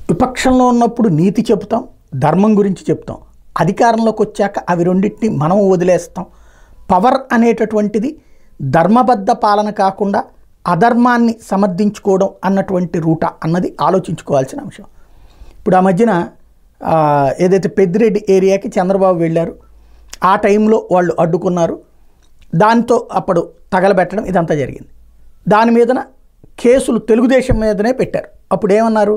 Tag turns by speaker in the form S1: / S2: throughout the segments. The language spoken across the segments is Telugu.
S1: విపక్షంలో ఉన్నప్పుడు నీతి చెప్తాం, ధర్మం గురించి చెప్తాం. అధికారంలోకి వచ్చాక అవి రెండింటిని మనం వదిలేస్తాం. పవర్ అనేటటువంటిది ధర్మబద్ధ పాలన కాకుండా అధర్మాన్ని సమర్థించుకోవడం అన్నటువంటి రూట అన్నది ఆలోచించుకోవాల్సిన అంశం. ఇప్పుడు ఆ మధ్యన ఏదైతే పెద్దిరెడ్డి ఏరియాకి చంద్రబాబు వెళ్ళారు, ఆ టైంలో వాళ్ళు అడ్డుకున్నారు, దాంతో అప్పుడు తగలబెట్టడం ఇదంతా జరిగింది. దాని మీదన కేసులు తెలుగుదేశం మీదనే పెట్టారు. అప్పుడు ఏమన్నారు,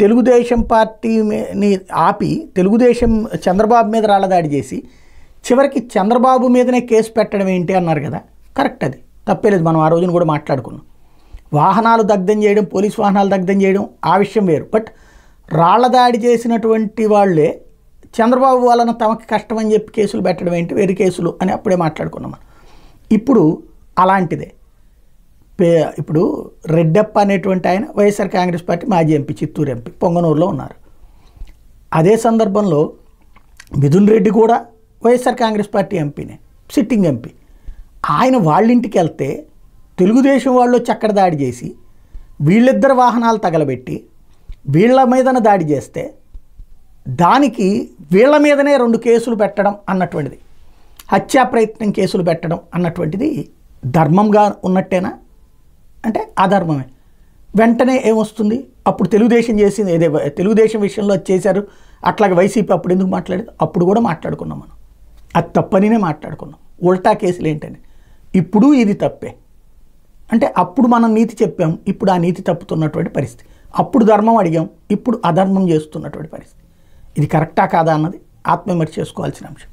S1: తెలుగుదేశం పార్టీని ఆపి తెలుగుదేశం చంద్రబాబు మీద రాళ్ళదాడి చేసి చివరికి చంద్రబాబు మీదనే కేసు పెట్టడం ఏంటి అన్నారు కదా. కరెక్ట్, అది తప్పేలేదు. మనం ఆ రోజున కూడా మాట్లాడుకున్నాం. వాహనాలు దగ్ధం చేయడం, పోలీస్ వాహనాలు దగ్ధం చేయడం ఆ విషయం వేరు. బట్ రాళ్ళదాడి చేసినటువంటి వాళ్ళే చంద్రబాబు వలన తమకి కష్టం అని చెప్పి కేసులు పెట్టడం ఏంటి, వేరే కేసులు అని అప్పుడే మాట్లాడుకున్నాం మనం. ఇప్పుడు అలాంటిదే. ఇప్పుడు రెడ్డప్ప అనేటువంటి ఆయన వైఎస్ఆర్ కాంగ్రెస్ పార్టీ మాజీ ఎంపీ, చిత్తూరు ఎంపీ, పొంగనూరులో ఉన్నారు. అదే సందర్భంలో మిథున్ రెడ్డి కూడా వైఎస్ఆర్ కాంగ్రెస్ పార్టీ ఎంపీనే, సిట్టింగ్ ఎంపీ. ఆయన వాళ్ళింటికి వెళ్తే తెలుగుదేశం వాళ్ళు చక్కడ దాడి చేసి వీళ్ళిద్దరు వాహనాలు తగలబెట్టి వీళ్ళ మీదన దాడి చేస్తే దానికి వీళ్ళ మీదనే 2 కేసులు పెట్టడం అన్నటువంటిది, హత్యా ప్రయత్నం కేసులు పెట్టడం అన్నటువంటిది ధర్మంగా ఉన్నట్టేనా అంటే అధర్మమే. వెంటనే ఏమొస్తుంది, అప్పుడు తెలుగుదేశం చేసింది ఏదే, తెలుగుదేశం విషయంలో చేశారు, అట్లాగే వైసీపీ అప్పుడు ఎందుకు మాట్లాడేది, అప్పుడు కూడా మాట్లాడుకున్నాం మనం. అది తప్పనినే మాట్లాడుకున్నాం. ఉల్టా కేసులు ఏంటని, ఇప్పుడు ఇది తప్పే అంటే అప్పుడు మనం నీతి చెప్పాం, ఇప్పుడు ఆ నీతి తప్పుతున్నటువంటి పరిస్థితి. అప్పుడు ధర్మం అడిగాం, ఇప్పుడు అధర్మం చేస్తున్నటువంటి పరిస్థితి. ఇది కరెక్టా కాదా అన్నది ఆత్మవిమర్శ చేసుకోవాల్సిన అంశం.